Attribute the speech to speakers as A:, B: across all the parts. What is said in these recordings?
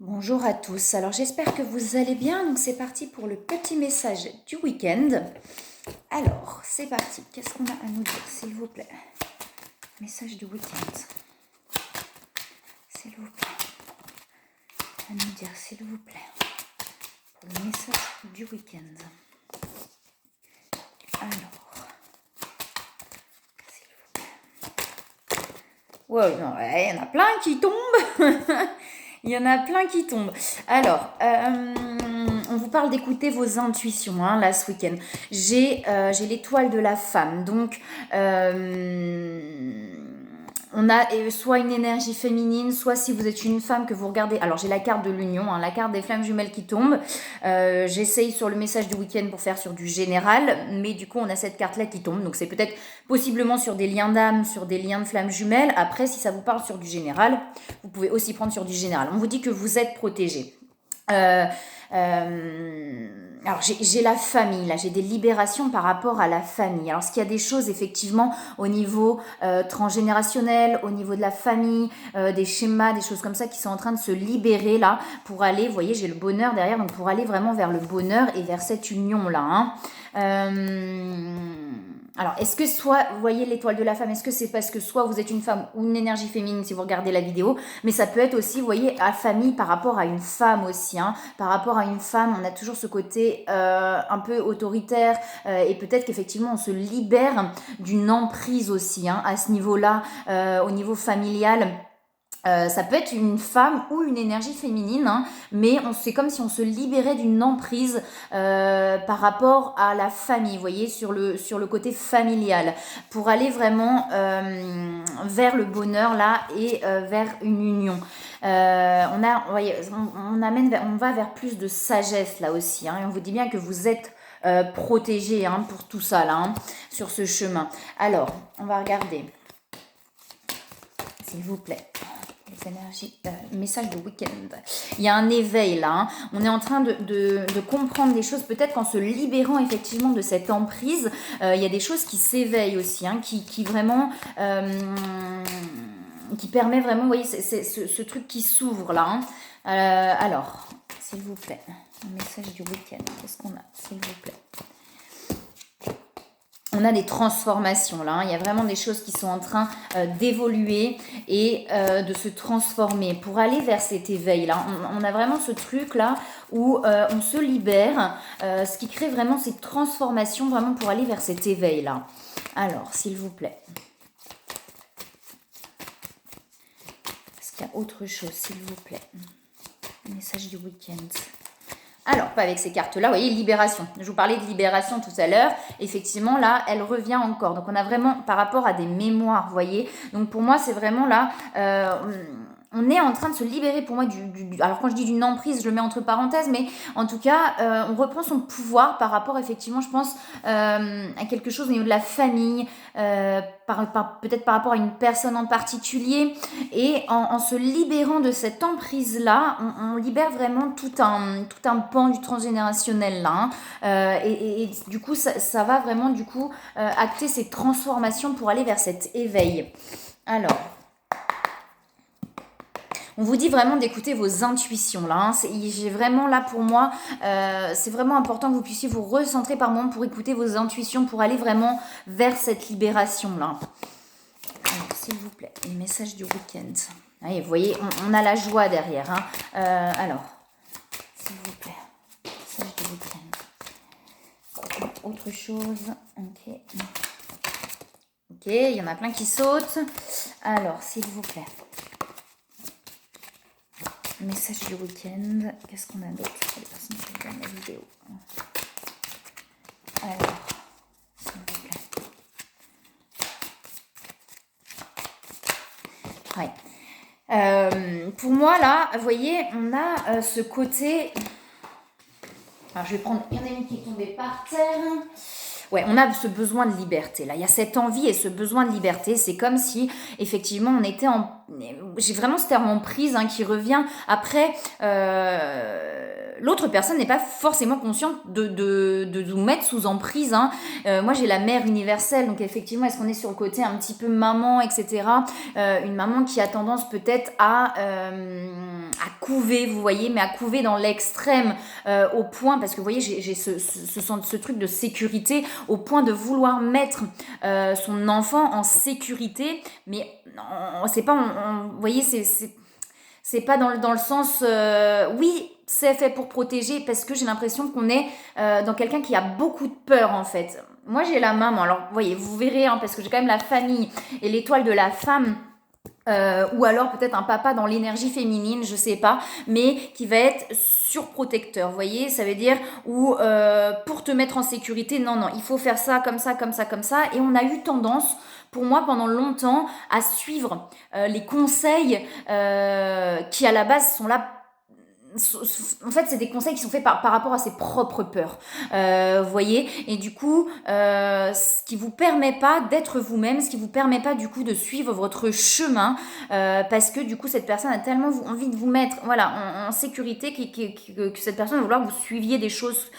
A: Bonjour à tous, alors j'espère que vous allez bien, donc c'est parti pour le petit message du week-end. Alors, c'est parti, qu'est-ce qu'on a à nous dire, s'il vous plaît? Message du week-end. S'il vous plaît. À nous dire, s'il vous plaît. Pour le message du week-end. Alors, s'il vous plaît. Wow, non, il y en a plein qui tombent. Il y en a plein qui tombent. Alors, on vous parle d'écouter vos intuitions, hein, là, ce week-end. J'ai l'étoile de la femme. Donc, on a soit une énergie féminine, soit si vous êtes une femme que vous regardez. Alors, j'ai la carte de l'union, hein, la carte des flammes jumelles qui tombe. J'essaye sur le message du week-end pour faire sur du général. Mais du coup, on a cette carte-là qui tombe. Donc, c'est peut-être possiblement sur des liens d'âme, sur des liens de flammes jumelles. Après, si ça vous parle sur du général, vous pouvez aussi prendre sur du général. On vous dit que vous êtes protégé. Alors j'ai la famille, là j'ai des libérations par rapport à la famille. Alors, est-ce qu'il y a des choses effectivement au niveau transgénérationnel, au niveau de la famille, des schémas, des choses comme ça qui sont en train de se libérer là pour aller, vous voyez, j'ai le bonheur derrière, donc pour aller vraiment vers le bonheur et vers cette union là, hein. Alors, est-ce que soit, vous voyez l'étoile de la femme, est-ce que c'est parce que soit vous êtes une femme ou une énergie féminine si vous regardez la vidéo, mais ça peut être aussi, vous voyez, à famille par rapport à une femme aussi, hein. Par rapport à une femme, on a toujours ce côté un peu autoritaire et peut-être qu'effectivement on se libère d'une emprise aussi, hein, à ce niveau-là, au niveau familial. Ça peut être une femme ou une énergie féminine, hein, mais c'est comme si on se libérait d'une emprise par rapport à la famille, vous voyez, sur le côté familial, pour aller vraiment vers le bonheur là et vers une union. On va vers plus de sagesse là aussi, hein, et on vous dit bien que vous êtes protégés, hein, pour tout ça là, hein, sur ce chemin. Alors, on va regarder, s'il vous plaît. Les énergies, message de week-end. Il y a un éveil là, hein. On est en train de comprendre des choses, peut-être qu'en se libérant effectivement de cette emprise, il y a des choses qui s'éveillent aussi, hein, qui vraiment, qui permet vraiment, vous voyez, c'est ce truc qui s'ouvre là, hein. Alors, s'il vous plaît, un message du week-end, qu'est-ce qu'on a, s'il vous plaît? On a des transformations là, hein. Il y a vraiment des choses qui sont en train d'évoluer et de se transformer pour aller vers cet éveil là. On a vraiment ce truc là où on se libère, ce qui crée vraiment cette transformation vraiment pour aller vers cet éveil là. Alors, s'il vous plaît. Est-ce qu'il y a autre chose, s'il vous plaît? Message du week-end. Alors, pas avec ces cartes-là, vous voyez, libération. Je vous parlais de libération tout à l'heure. Effectivement, là, elle revient encore. Donc, on a vraiment, par rapport à des mémoires, vous voyez. Donc, pour moi, c'est vraiment là, on est en train de se libérer, pour moi, alors, quand je dis d'une emprise, je le mets entre parenthèses, mais en tout cas, on reprend son pouvoir par rapport, effectivement, je pense, à quelque chose au niveau de la famille, peut-être par rapport à une personne en particulier. Et en se libérant de cette emprise-là, on libère vraiment tout un pan du transgénérationnel là, hein. Et du coup, ça va vraiment du coup acter ces transformations pour aller vers cet éveil. Alors, on vous dit vraiment d'écouter vos intuitions là, hein. J'ai vraiment là pour moi, c'est vraiment important que vous puissiez vous recentrer par moment pour écouter vos intuitions, pour aller vraiment vers cette libération là. Alors, s'il vous plaît, les messages du week-end. Allez, vous voyez, on a la joie derrière, hein. Alors, s'il vous plaît, message du week-end. Autre chose, ok. Ok, il y en a plein qui sautent. Alors, s'il vous plaît. Message du week-end. Qu'est-ce qu'on a d'autre pour les personnes qui regardent la vidéo? Alors, s'il vous plaît. Ouais. Pour moi, là, vous voyez, on a ce côté... Alors, je vais prendre... Il y en a une qui est tombée par terre. Ouais, on a ce besoin de liberté, là. Il y a cette envie et ce besoin de liberté. C'est comme si, effectivement, on était j'ai vraiment ce terme emprise qui revient. Après, l'autre personne n'est pas forcément consciente de nous mettre sous emprise. Moi, j'ai la mère universelle, donc effectivement, est-ce qu'on est sur le côté un petit peu maman, etc. Une maman qui a tendance peut-être à couver, vous voyez, mais à couver dans l'extrême, au point, parce que vous voyez, j'ai ce truc de sécurité, au point de vouloir mettre son enfant en sécurité, mais c'est pas, vous voyez, c'est pas dans le sens, oui, c'est fait pour protéger, parce que j'ai l'impression qu'on est dans quelqu'un qui a beaucoup de peur, en fait. Moi, j'ai la maman, alors, vous voyez, vous verrez, parce que j'ai quand même la famille et l'étoile de la femme, ou alors peut-être un papa dans l'énergie féminine, je sais pas, mais qui va être surprotecteur, vous voyez, ça veut dire où pour te mettre en sécurité, non, il faut faire ça, comme ça, comme ça, comme ça, et on a eu tendance, pour moi, pendant longtemps, à suivre les conseils qui, à la base, sont là. En fait, c'est des conseils qui sont faits par rapport à ses propres peurs, vous voyez, et du coup, ce qui vous permet pas d'être vous-même, ce qui vous permet pas du coup de suivre votre chemin, parce que du coup, cette personne a tellement envie de vous mettre, voilà, en sécurité que cette personne va vouloir que vous suiviez des choses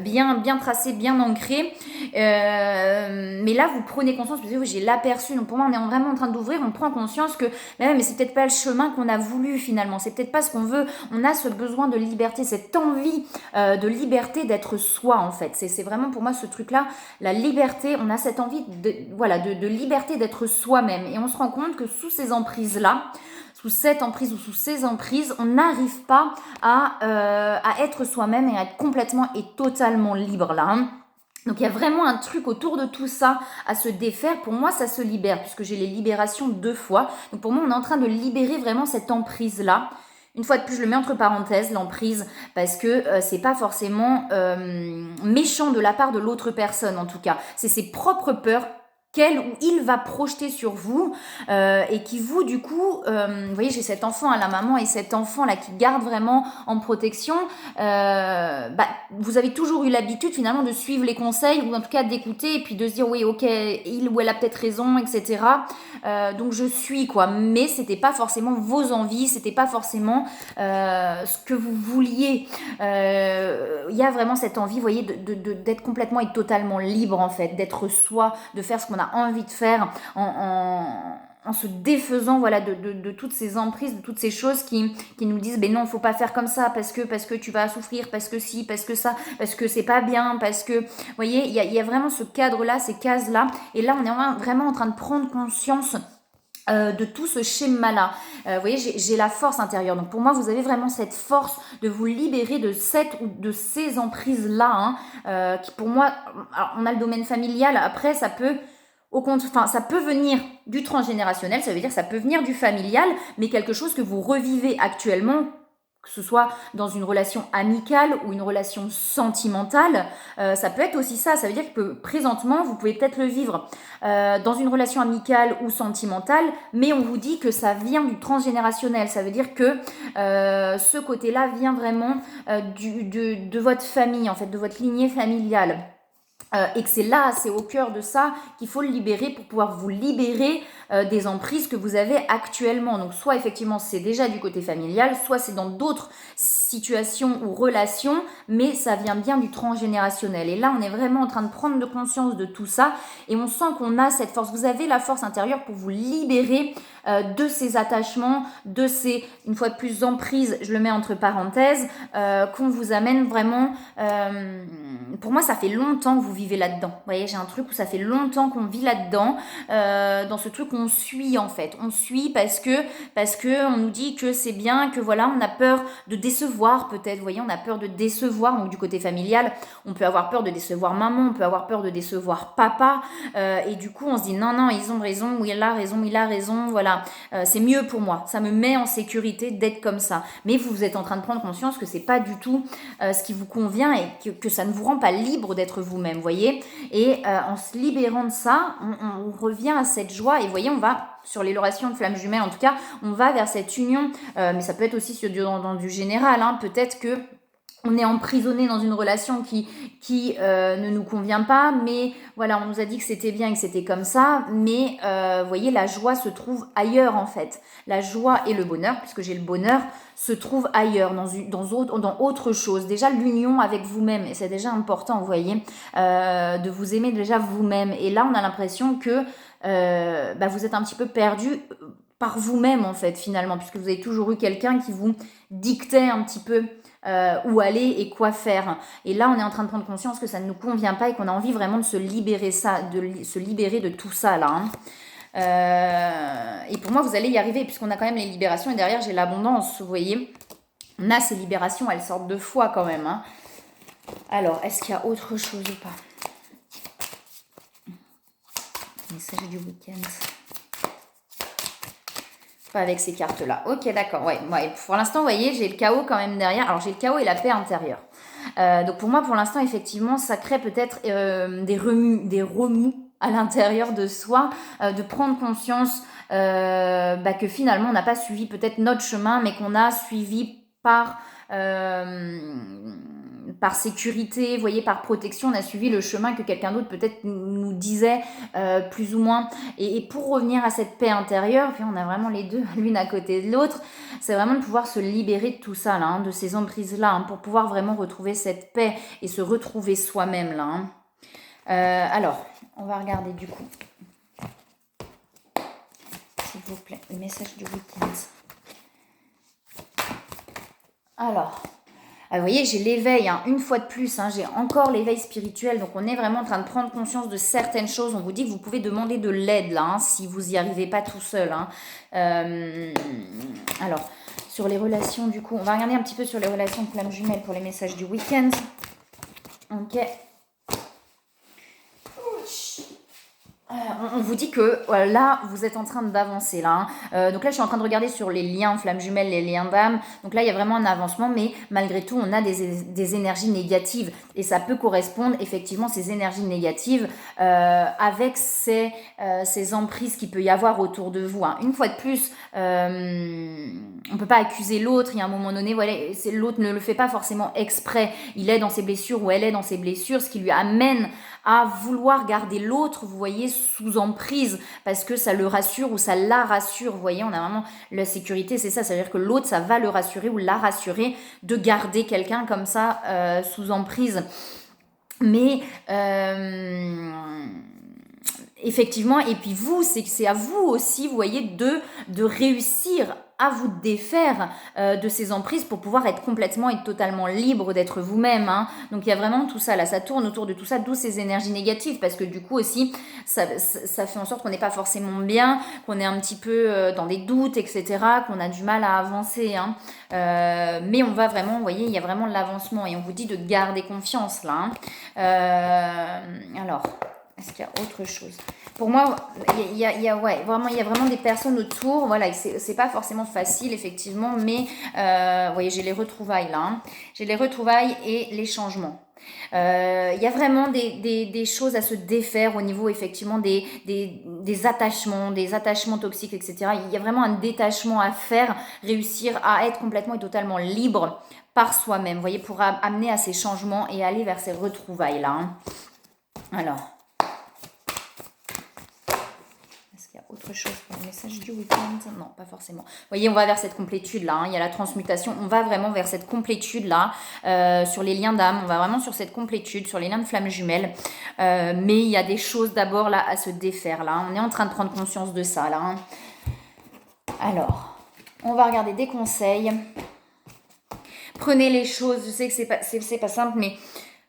A: bien tracées, bien ancrées, mais là, vous prenez conscience, vous dites, oui, j'ai l'aperçu, donc pour moi, on est vraiment en train d'ouvrir, on prend conscience que, mais c'est peut-être pas le chemin qu'on a voulu finalement, c'est peut-être pas ce qu'on veut, on a ce besoin de liberté, cette envie de liberté d'être soi en fait. C'est vraiment pour moi ce truc-là, la liberté, on a cette envie de liberté d'être soi-même. Et on se rend compte que sous ces emprises-là, sous cette emprise ou sous ces emprises, on n'arrive pas à être soi-même et à être complètement et totalement libre là. Donc il y a vraiment un truc autour de tout ça à se défaire. Pour moi, ça se libère puisque j'ai les libérations 2 fois. Donc pour moi, on est en train de libérer vraiment cette emprise-là. Une fois de plus, je le mets entre parenthèses, l'emprise, parce que c'est pas forcément méchant de la part de l'autre personne, en tout cas. C'est ses propres peurs qu'elle ou il va projeter sur vous et qui vous, du coup, vous voyez, j'ai cet enfant à la maman et cet enfant-là qui garde vraiment en protection, vous avez toujours eu l'habitude finalement de suivre les conseils ou en tout cas d'écouter et puis de se dire oui, ok, il ou elle a peut-être raison, etc. Donc je suis quoi, mais c'était pas forcément vos envies, c'était pas forcément ce que vous vouliez. Il y a vraiment cette envie, vous voyez, d'être complètement et totalement libre en fait, d'être soi, de faire ce qu'on a envie de faire en se défaisant voilà, de toutes ces emprises, de toutes ces choses qui nous disent mais non, faut pas faire comme ça parce que tu vas souffrir, parce que si, parce que ça, parce que c'est pas bien, parce que, vous voyez, il y a vraiment ce cadre-là, ces cases-là, et là on est vraiment en train de prendre conscience de tout ce schéma-là. Vous voyez, j'ai la force intérieure. Donc pour moi, vous avez vraiment cette force de vous libérer de cette ou de ces emprises-là, qui pour moi, alors on a le domaine familial, après ça peut ça peut venir du transgénérationnel, ça veut dire que ça peut venir du familial, mais quelque chose que vous revivez actuellement, que ce soit dans une relation amicale ou une relation sentimentale, ça peut être aussi ça. Ça veut dire que présentement, vous pouvez peut-être le vivre dans une relation amicale ou sentimentale, mais on vous dit que ça vient du transgénérationnel. Ça veut dire que ce côté-là vient vraiment de votre famille, en fait, de votre lignée familiale. Et que c'est au cœur de ça qu'il faut le libérer pour pouvoir vous libérer des emprises que vous avez actuellement. Donc soit effectivement c'est déjà du côté familial, soit c'est dans d'autres situations ou relations, mais ça vient bien du transgénérationnel. Et là on est vraiment en train de prendre de conscience de tout ça et on sent qu'on a cette force. Vous avez la force intérieure pour vous libérer de ces attachements, de ces, une fois de plus, emprises, je le mets entre parenthèses, qu'on vous amène vraiment... pour moi, ça fait longtemps que vous vivez là-dedans. Vous voyez, j'ai un truc où ça fait longtemps qu'on vit là-dedans, dans ce truc où on suit en fait. On suit parce que on nous dit que c'est bien, que voilà, on a peur de décevoir peut-être. Vous voyez, on a peur de décevoir. Donc du côté familial, on peut avoir peur de décevoir maman, on peut avoir peur de décevoir papa. Et du coup, on se dit non, ils ont raison, ou il a raison, voilà. C'est mieux pour moi, ça me met en sécurité d'être comme ça. Mais vous êtes en train de prendre conscience que c'est pas du tout ce qui vous convient et que ça ne vous rend pas libre d'être vous-même, voyez. Et en se libérant de ça, on revient à cette joie. Et vous voyez, on va sur l'éloration de flammes jumelles, en tout cas, on va vers cette union. Mais ça peut être aussi dans du général, peut-être que on est emprisonné dans une relation qui ne nous convient pas, mais voilà, on nous a dit que c'était bien et que c'était comme ça, mais vous voyez, la joie se trouve ailleurs en fait. La joie et le bonheur, puisque j'ai le bonheur, se trouvent ailleurs, dans autre chose. Déjà, l'union avec vous-même, et c'est déjà important, vous voyez, de vous aimer déjà vous-même. Et là, on a l'impression que vous êtes un petit peu perdu par vous-même en fait, finalement, puisque vous avez toujours eu quelqu'un qui vous dictait un petit peu où aller et quoi faire. Et là, on est en train de prendre conscience que ça ne nous convient pas et qu'on a envie vraiment de se libérer se libérer de tout ça là. Et pour moi, vous allez y arriver puisqu'on a quand même les libérations et derrière j'ai l'abondance. Vous voyez, on a ces libérations, elles sortent de foi quand même. Hein. Alors, est-ce qu'il y a autre chose ou pas? Message du week-end. Avec ces cartes-là. Ok, d'accord. Ouais. Pour l'instant, vous voyez, j'ai le chaos quand même derrière. Alors, j'ai le chaos et la paix intérieure. Donc, pour moi, pour l'instant, effectivement, ça crée peut-être des remous à l'intérieur de soi, de prendre conscience que finalement, on n'a pas suivi peut-être notre chemin, mais qu'on a suivi par sécurité, vous voyez, par protection, on a suivi le chemin que quelqu'un d'autre peut-être nous disait plus ou moins. Et pour revenir à cette paix intérieure, puis on a vraiment les deux, l'une à côté de l'autre, c'est vraiment de pouvoir se libérer de tout ça, là, hein, de ces emprises-là, hein, pour pouvoir vraiment retrouver cette paix et se retrouver soi-même, là. Hein. Alors, on va regarder du coup. S'il vous plaît, le message du week-end. Alors, vous voyez, j'ai l'éveil, hein, une fois de plus, hein, j'ai encore l'éveil spirituel, donc on est vraiment en train de prendre conscience de certaines choses. On vous dit que vous pouvez demander de l'aide, là, hein, si vous n'y arrivez pas tout seul. Hein. Alors, sur les relations, du coup, on va regarder un petit peu sur les relations de flammes jumelles pour les messages du week-end. Ok. On vous dit que là, vous êtes en train d'avancer là. Hein. Donc là, je suis en train de regarder sur les liens flammes jumelles, les liens d'âme. Donc là, il y a vraiment un avancement, mais malgré tout, on a des énergies négatives. Et ça peut correspondre effectivement, ces énergies négatives, avec ces emprises qu'il peut y avoir autour de vous. Hein. Une fois de plus, on ne peut pas accuser l'autre. Il y a un moment donné, voilà, l'autre ne le fait pas forcément exprès. Il est dans ses blessures ou elle est dans ses blessures, ce qui lui amène à vouloir garder l'autre, vous voyez, sous emprise, parce que ça le rassure ou ça la rassure, vous voyez, on a vraiment la sécurité, c'est ça, c'est-à-dire que l'autre, ça va le rassurer ou la rassurer de garder quelqu'un comme ça sous emprise. Mais effectivement, et puis vous, c'est à vous aussi, vous voyez, de réussir à vous défaire de ces emprises pour pouvoir être complètement et totalement libre d'être vous-même. Hein. Donc il y a vraiment tout ça, là, ça tourne autour de tout ça, d'où ces énergies négatives, parce que du coup aussi, ça fait en sorte qu'on n'est pas forcément bien, qu'on est un petit peu dans des doutes, etc., qu'on a du mal à avancer. Hein. Mais on va vraiment, vous voyez, il y a vraiment de l'avancement, et on vous dit de garder confiance, là. Hein. Alors... Est-ce qu'il y a autre chose? Pour moi, il y a vraiment des personnes autour. Voilà, c'est pas forcément facile, effectivement, mais vous voyez, j'ai les retrouvailles là. Hein. J'ai les retrouvailles et les changements. Il y a vraiment des choses à se défaire au niveau, effectivement, des attachements toxiques, etc. Il y a vraiment un détachement à faire, réussir à être complètement et totalement libre par soi-même, vous voyez, pour amener à ces changements et aller vers ces retrouvailles là. Hein. Alors... Autre chose pour le message du week-end? Non, pas forcément. Vous voyez, on va vers cette complétude-là. Hein. Il y a la transmutation. On va vraiment vers cette complétude-là sur les liens d'âme. On va vraiment sur cette complétude, sur les liens de flammes jumelles. Mais il y a des choses d'abord là à se défaire. Là. On est en train de prendre conscience de ça. Là. Hein. Alors, on va regarder des conseils. Prenez les choses. Je sais que c'est pas simple, mais...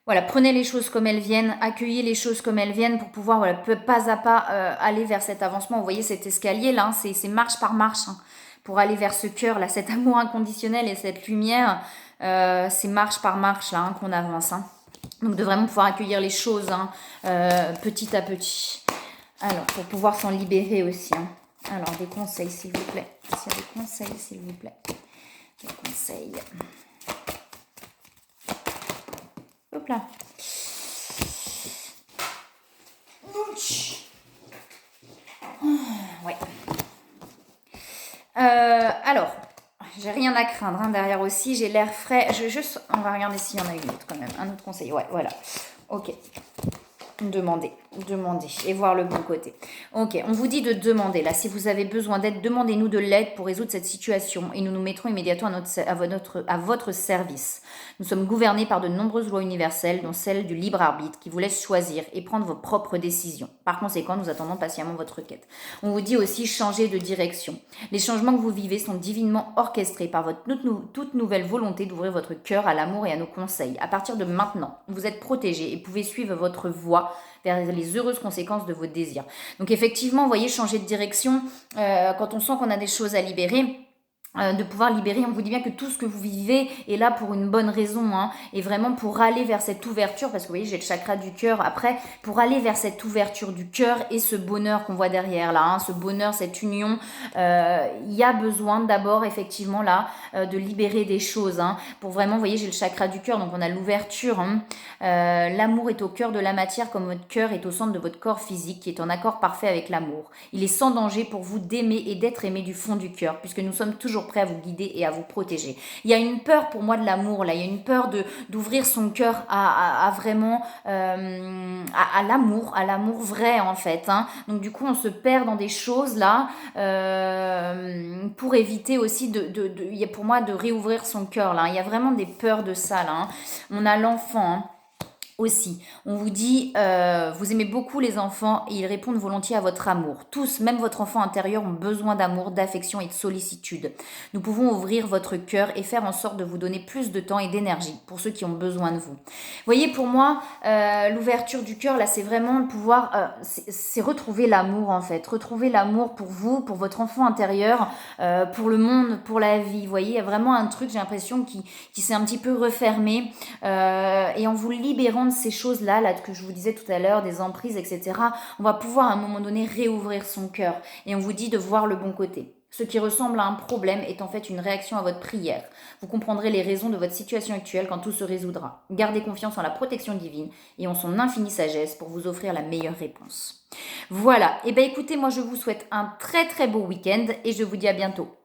A: Voilà, prenez les choses comme elles viennent, accueillez les choses comme elles viennent pour pouvoir, voilà, pas à pas aller vers cet avancement. Vous voyez cet escalier là, hein, c'est marche par marche hein, pour aller vers ce cœur là, cet amour inconditionnel et cette lumière. C'est marche par marche là hein, qu'on avance. Hein. Donc de vraiment pouvoir accueillir les choses hein, petit à petit. Alors pour pouvoir s'en libérer aussi. Hein. Alors des conseils s'il vous plaît. S'il y a des conseils s'il vous plaît. Des conseils. Hop là. Ouais. Alors, j'ai rien à craindre hein, derrière aussi. J'ai l'air frais. On va regarder s'il y en a une autre quand même. Un autre conseil. Ouais, voilà. Ok. Demandez et voir le bon côté. Ok, on vous dit de demander. Là, si vous avez besoin d'aide, demandez-nous de l'aide pour résoudre cette situation et nous nous mettrons immédiatement à votre service. Nous sommes gouvernés par de nombreuses lois universelles, dont celle du libre arbitre, qui vous laisse choisir et prendre vos propres décisions. Par conséquent, nous attendons patiemment votre requête. On vous dit aussi changer de direction. Les changements que vous vivez sont divinement orchestrés par votre toute nouvelle volonté d'ouvrir votre cœur à l'amour et à nos conseils. À partir de maintenant, vous êtes protégés et pouvez suivre votre voie vers les heureuses conséquences de vos désirs. Donc effectivement, vous voyez, changer de direction, quand on sent qu'on a des choses à libérer, de pouvoir libérer, on vous dit bien que tout ce que vous vivez est là pour une bonne raison, hein, et vraiment pour aller vers cette ouverture, parce que vous voyez, j'ai le chakra du cœur après, pour aller vers cette ouverture du cœur et ce bonheur qu'on voit derrière là, hein, ce bonheur, cette union, il y a besoin d'abord effectivement là de libérer des choses, hein, pour vraiment, vous voyez, j'ai le chakra du cœur, donc on a l'ouverture, hein, l'amour est au cœur de la matière comme votre cœur est au centre de votre corps physique qui est en accord parfait avec l'amour. Il est sans danger pour vous d'aimer et d'être aimé du fond du cœur, puisque nous sommes toujours prêt à vous guider et à vous protéger. Il y a une peur pour moi de l'amour là, il y a une peur d'ouvrir son cœur à vraiment à l'amour vrai en fait, hein. Donc du coup on se perd dans des choses là pour éviter aussi pour moi de réouvrir son cœur là. Il y a vraiment des peurs de ça là, hein. On a l'enfant, hein. Aussi, on vous dit, vous aimez beaucoup les enfants et ils répondent volontiers à votre amour. Tous, même votre enfant intérieur, ont besoin d'amour, d'affection et de sollicitude. Nous pouvons ouvrir votre cœur et faire en sorte de vous donner plus de temps et d'énergie pour ceux qui ont besoin de vous. Vous voyez, pour moi, l'ouverture du cœur, là, c'est vraiment pouvoir, c'est retrouver l'amour en fait. Retrouver l'amour pour vous, pour votre enfant intérieur, pour le monde, pour la vie. Vous voyez, il y a vraiment un truc, j'ai l'impression, qui s'est un petit peu refermé. Et en vous libérant de ces choses-là, là, que je vous disais tout à l'heure, des emprises, etc., on va pouvoir à un moment donné réouvrir son cœur. Et on vous dit de voir le bon côté. Ce qui ressemble à un problème est en fait une réaction à votre prière. Vous comprendrez les raisons de votre situation actuelle quand tout se résoudra. Gardez confiance en la protection divine et en son infinie sagesse pour vous offrir la meilleure réponse. Voilà, et bien écoutez, moi je vous souhaite un très très beau week-end et je vous dis à bientôt.